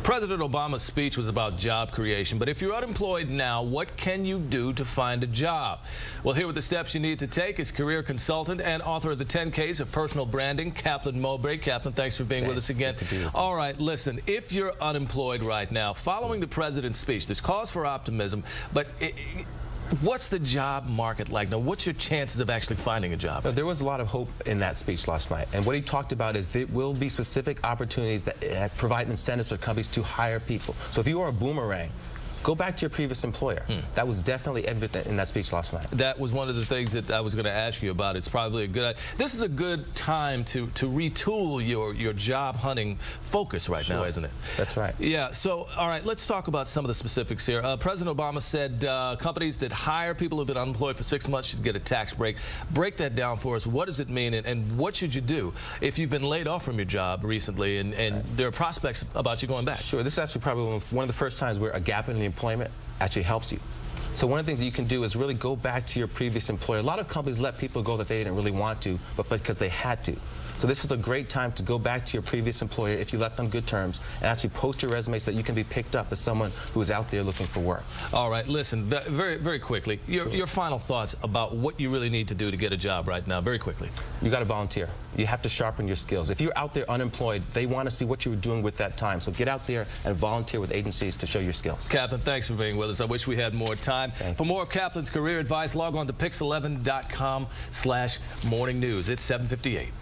President Obama's speech was about job creation, but if you're unemployed now, what can you do to find a job? Well, here are the steps you need to take is career consultant and author of the 10 Ks of personal branding, Kaplan Mobray. Kaplan, thanks for being with us again. All right, listen, if you're unemployed right now, following the president's speech, there's cause for optimism, but what's the job market like now? What's your chances of actually finding a job? There was a lot of hope in that speech last night. And what he talked about is there will be specific opportunities that provide incentives for companies to hire people. So if you are a boomerang, go back to your previous employer. That was definitely evident in that speech last night. That was one of the things that I was going to ask you about. It's probably a good. This is a good time to retool your job hunting focus right now, isn't it? That's right. Yeah. So, all right, let's talk about some of the specifics here. President Obama said companies that hire people who've been unemployed for 6 months should get a tax break. Break that down for us. What does it mean, and what should you do if you've been laid off from your job recently, and there are prospects about you going back? Sure. This is actually probably one of the first times where a gap in the employment actually helps you. So one of the things that you can do is really go back to your previous employer. A lot of companies let people go that they didn't really want to, but because they had to. So this is a great time to go back to your previous employer if you left on good terms and actually post your resume so that you can be picked up as someone who is out there looking for work. All right, listen, very, very quickly, your final thoughts about what you really need to do to get a job right now, very quickly. You got to volunteer. You have to sharpen your skills. If you're out there unemployed, they want to see what you were doing with that time. So get out there and volunteer with agencies to show your skills. Kaplan, thanks for being with us. I wish we had more time. For more of Kaplan's career advice, log on to pix11.com/morning news. It's 7:58.